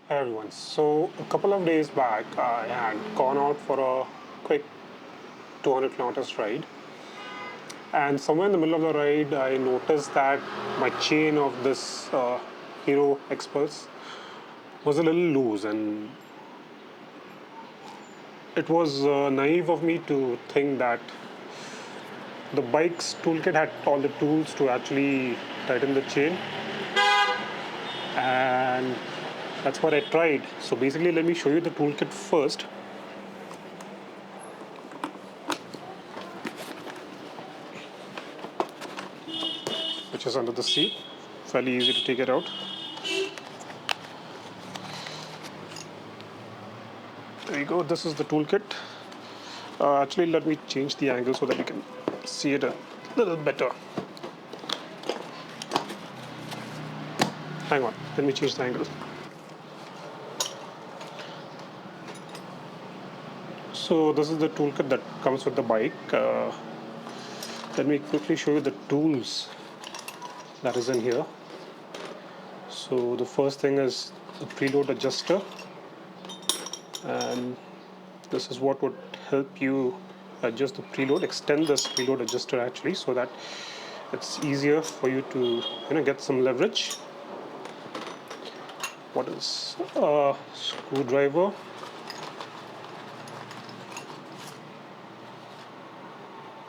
Hey everyone. So a couple of days back, I had gone out for a quick 200 kilometers ride, and somewhere in the middle of the ride, I noticed that my chain of this Hero xPulse was a little loose, and it was naive of me to think that the bike's toolkit had all the tools to actually tighten the chain, and that's what I tried. So basically, let me show you the toolkit first, which is under the seat. Fairly easy to take it out. There you go. This is the toolkit. Actually, let me change the angle so that you can see it a little better. Hang on. Let me change the angle. So this is the toolkit that comes with the bike. Let me quickly show you the tools that is in here. So the first thing is the preload adjuster, and this is what would help you adjust the preload, extend this preload adjuster actually, so that it's easier for you to get some leverage. What is a screwdriver?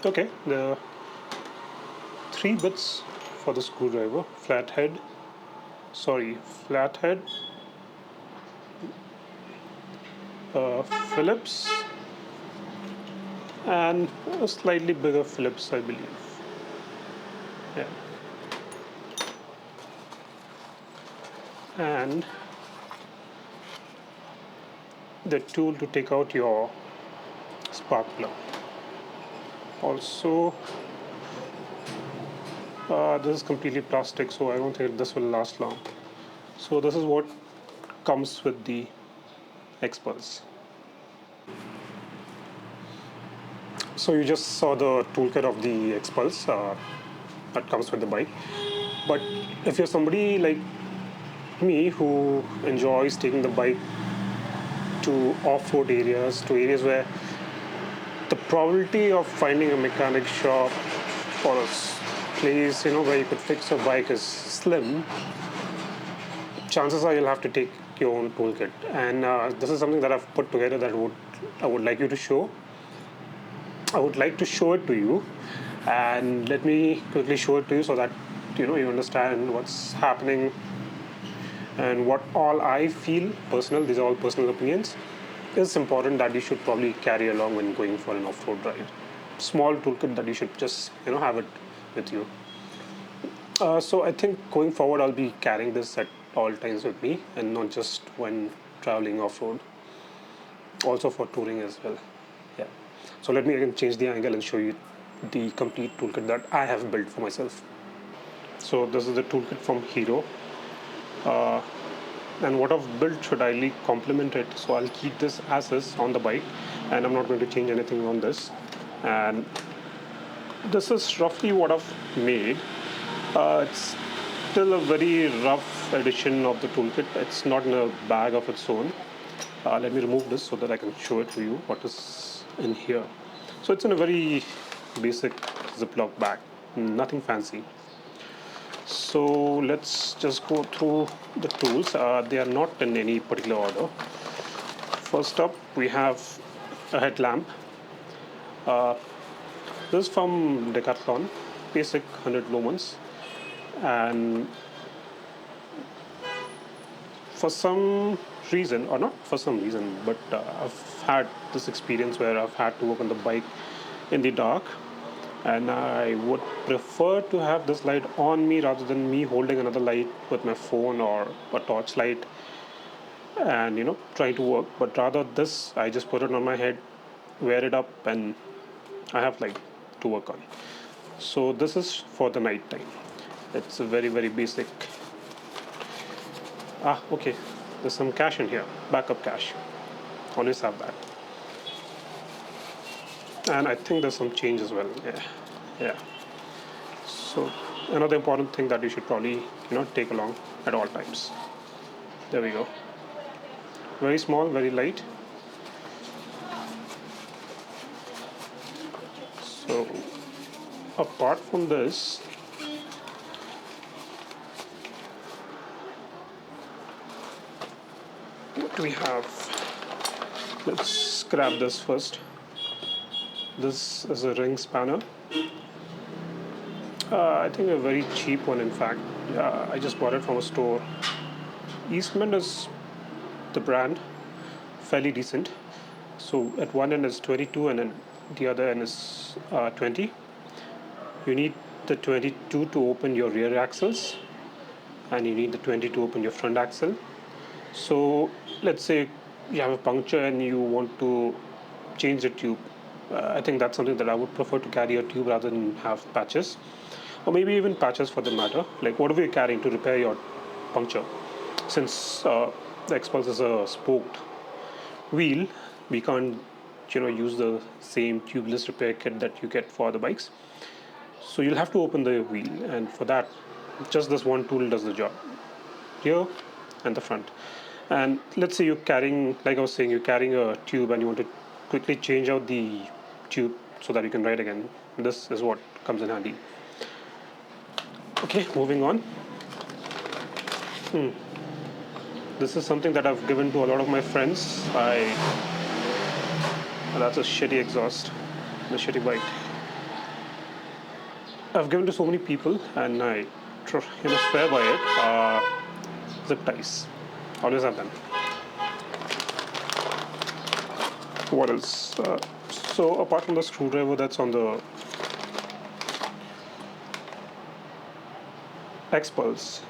Okay, there are 3 bits for the screwdriver: flathead, Phillips, and a slightly bigger Phillips, I believe. Yeah. And the tool to take out your spark plug. Also, this is completely plastic, so I don't think this will last long. So this is what comes with the xPulse. So you just saw the toolkit of the xPulse that comes with the bike. But if you're somebody like me who enjoys taking the bike to off-road areas, to areas where the probability of finding a mechanic shop or a place where you could fix your bike is slim, chances are you'll have to take your own toolkit. And this is something that I've put together that I would like you to show. I would like to show it to you, and let me quickly show it to you so that you understand what's happening and what all I feel personal. These are all personal opinions. It's important that you should probably carry along when going for an off-road ride. Small toolkit that you should just have it with you. So I think going forward, I'll be carrying this at all times with me, and not just when traveling off-road. Also for touring as well. Yeah. So let me again change the angle and show you the complete toolkit that I have built for myself. So this is the toolkit from Hero. And what I've built should ideally complement it. So I'll keep this as is on the bike, and I'm not going to change anything on this. And this is roughly what I've made. It's still a very rough edition of the toolkit. It's not in a bag of its own. Let me remove this so that I can show it to you what is in here. So it's in a very basic Ziploc bag, nothing fancy. So let's just go through the tools. They are not in any particular order. First up, we have a headlamp. This is from Decathlon, basic 100 lumens. And for some reason, or not for some reason, but I've had this experience where I've had to work on the bike in the dark, and I would prefer to have this light on me rather than me holding another light with my phone or a torch light and trying to work. But rather this, I just put it on my head, wear it up, and I have light to work on. So this is for the night time. It's a very, very basic. Okay, there's some cash in here, backup cash. Always have that. And I think there's some change as well. Yeah. So another important thing that you should probably take along at all times. There we go. very small, very light. So apart from this, what do we have? Let's grab this first. This is a ring spanner. I think a very cheap one, in fact. I just bought it from a store. Eastman is the brand, fairly decent. So at one end is 22 and then the other end is 20. You need the 22 to open your rear axles and you need the 20 to open your front axle. So let's say you have a puncture and you want to change the tube. I think that's something that I would prefer, to carry a tube rather than have patches, or maybe even patches for the matter. Like whatever you're carrying to repair your puncture. Since the xPulse is a spoked wheel, we can't use the same tubeless repair kit that you get for other bikes. So you'll have to open the wheel, and for that, just this one tool does the job. Here and the front. And let's say you're carrying, like I was saying, you're carrying a tube and you want to quickly change out the tube so that you can ride again. This is what comes in handy. Okay, moving on. This is something that I've given to a lot of my friends. That's a shitty exhaust, a shitty bike. I've given to so many people, and I swear by it. Zip ties, always have them. What else? So apart from the screwdriver that's on the xPulse,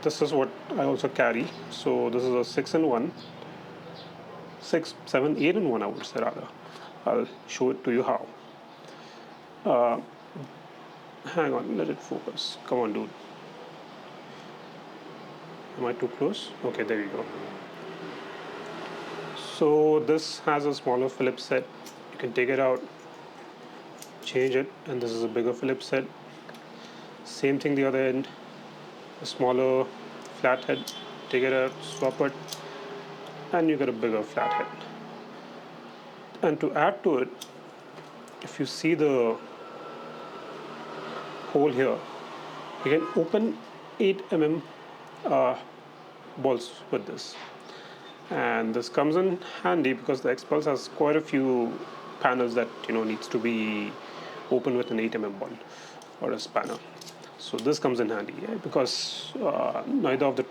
this is what I also carry. So this is a 6-in-1, 6, 7, 8-in-1, I would say rather. I'll show it to you how. Hang on, let it focus. Come on, dude. Am I too close? Okay, there we go. So this has a smaller Phillips head. You can take it out, change it, and this is a bigger Phillips head. Same thing the other end, a smaller flat head. Take it out, swap it, and you get a bigger flat head. And to add to it, if you see the hole here, you can open 8 mm balls with this. And this comes in handy because the xPulse has quite a few panels that needs to be opened with an 8 mm ball or a spanner. So this comes in handy, because neither of the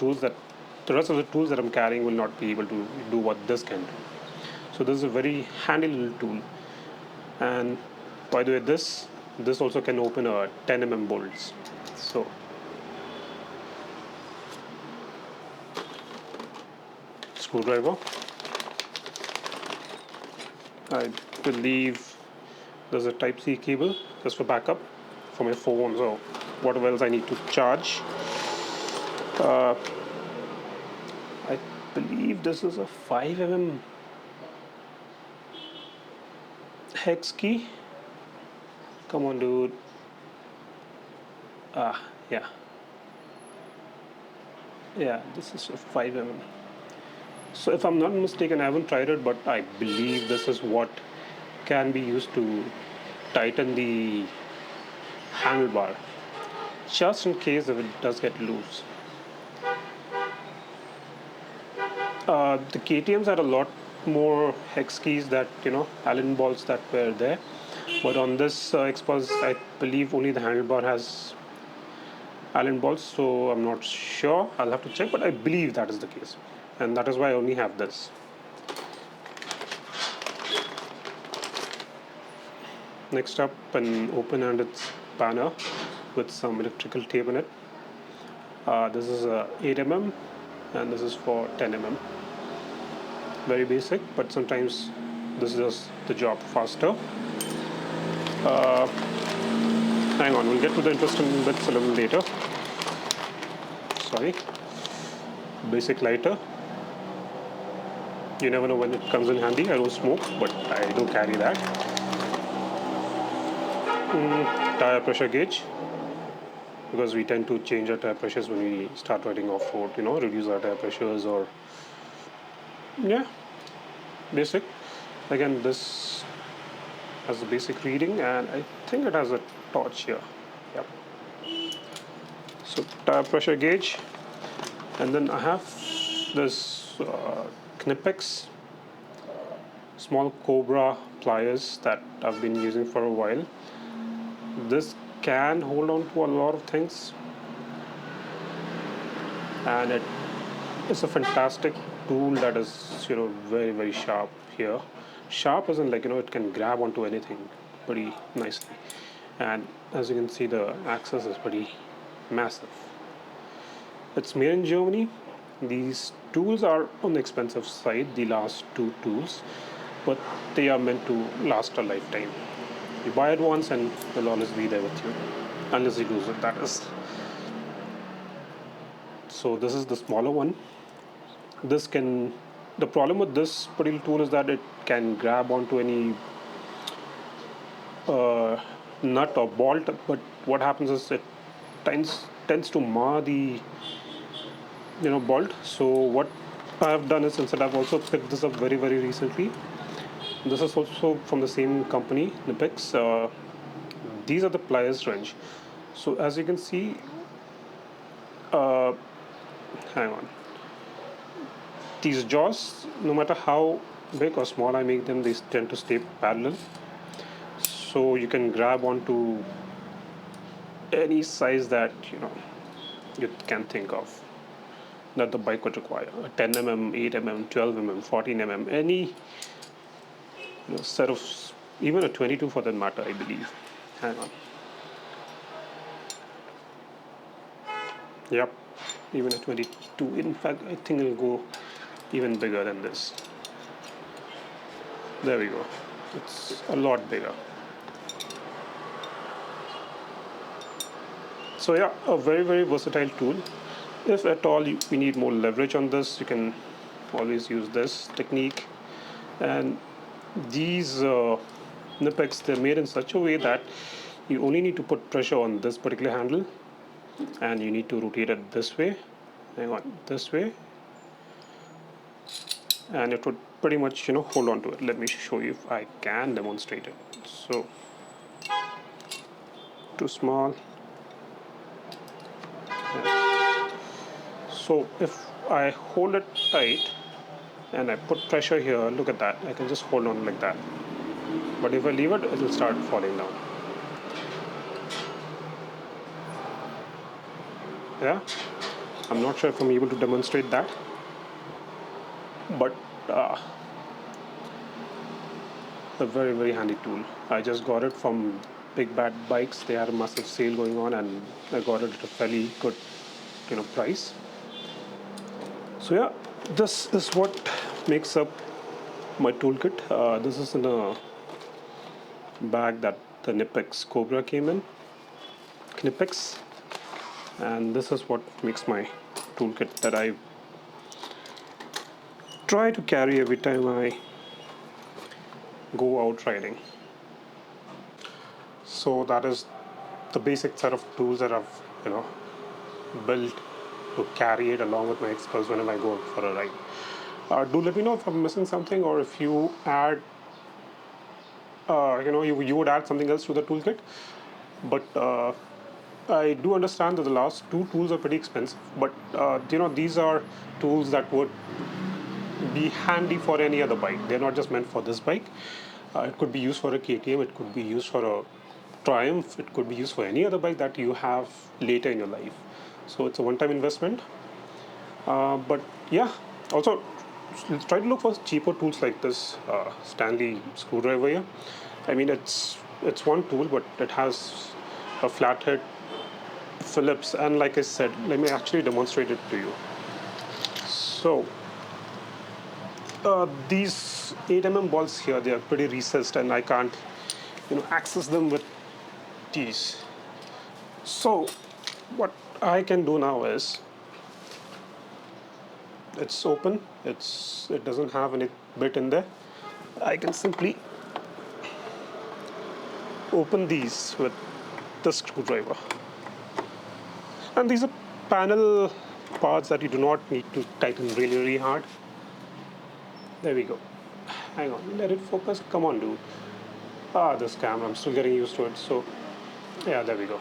rest of the tools that I'm carrying will not be able to do what this can do. So this is a very handy little tool. And by the way, this also can open a 10 mm bolts. So screwdriver. I believe there's a Type-C cable just for backup for my phone, so whatever else I need to charge. I believe this is a 5 mm hex key. Come on, dude. Yeah, this is a 5 mm. So if I'm not mistaken, I haven't tried it, but I believe this is what can be used to tighten the handlebar, just in case if it does get loose. The KTM's had a lot more hex keys that Allen balls that were there, but on this xPulse, I believe only the handlebar has Allen balls, so I'm not sure. I'll have to check, but I believe that is the case, and that is why I only have this. Next up, an open-ended spanner with some electrical tape in it. This is a 8 mm and this is for 10 mm. Very basic, but sometimes this does the job faster. Hang on, we'll get to the interesting bits a little later. Sorry. Basic lighter. You never know when it comes in handy. I don't smoke, but I do carry that. Tire pressure gauge, because we tend to change our tire pressures when we start riding off-road, reduce our tire pressures or Yeah, basic. Again, this has a basic reading, and I think it has a torch here. Yep. So tire pressure gauge, and then I have this Knipex small Cobra pliers that I've been using for a while. This can hold on to a lot of things, and it's a fantastic tool that is very very sharp here. Sharp isn't like it can grab onto anything pretty nicely, and as you can see the axis is pretty massive. It's made in Germany. These tools are on the expensive side, the last two tools, but they are meant to last a lifetime. You buy it once and they'll always be there with you, unless you lose it, that is. So this is the smaller one. This can, the problem with this particular tool is that it can grab onto any nut or bolt, but what happens is it tends to mar the bolt. So what I have done is, instead I've also picked this up very very recently. This is also from the same company, Knipex. These are the pliers wrench. So as you can see, hang on, these jaws, no matter how big or small I make them, they tend to stay parallel. So you can grab onto any size that you can think of that the bike would require: a 10 mm, 8 mm, 12 mm, 14 mm, any set of, even a 22 for that matter, I believe. Hang on. Yep, even a 22. In fact, I think it'll go even bigger than this. There we go. It's a lot bigger. So yeah, a very very versatile tool. If at all we need more leverage on this, you can always use this technique. And these Knipex, they're made in such a way that you only need to put pressure on this particular handle, and you need to rotate it this way. Hang on, this way, and it would pretty much hold on to it. Let me show you if I can demonstrate it. So too small. Yeah. So if I hold it tight and I put pressure here, look at that, I can just hold on like that. But if I leave it, it will start falling down. Yeah, I'm not sure if I'm able to demonstrate that, but a very very handy tool. I just got it from Big Bad Bikes. They had a massive sale going on, and I got it at a fairly good price. So yeah, this is what makes up my toolkit. This is in a bag that the Knipex Cobra came in. Knipex, and this is what makes my toolkit that I try to carry every time I go out riding. So that is the basic set of tools that I've built to carry it along with my xPulse whenever I go out for a ride. Do let me know if I'm missing something, or if you add you would add something else to the toolkit. But I do understand that the last two tools are pretty expensive, but these are tools that would be handy for any other bike. They're not just meant for this bike. It could be used for a KTM, it could be used for a Triumph, it could be used for any other bike that you have later in your life. So it's a one-time investment. But yeah, also try to look for cheaper tools like this Stanley screwdriver here. I mean, it's one tool, but it has a flathead Phillips, and like I said, let me actually demonstrate it to you. So these 8 mm balls here, they are pretty recessed, and I can't access them with these. So what I can do now is, it's open, it doesn't have any bit in there. I can simply open these with the screwdriver, and these are panel parts that you do not need to tighten really really hard. There we go. Hang on, let it focus. Come on, dude. This camera, I'm still getting used to it. So, yeah, there we go.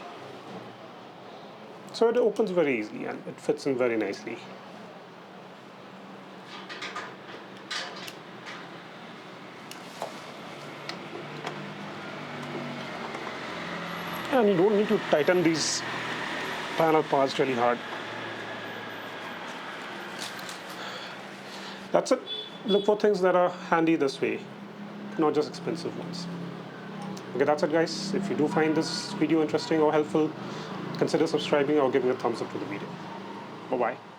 So it opens very easily and it fits in very nicely. And you don't need to tighten these panel parts really hard. That's it. Look for things that are handy this way, not just expensive ones. Okay, that's it, guys. If you do find this video interesting or helpful, consider subscribing or giving a thumbs up to the video. Bye-bye.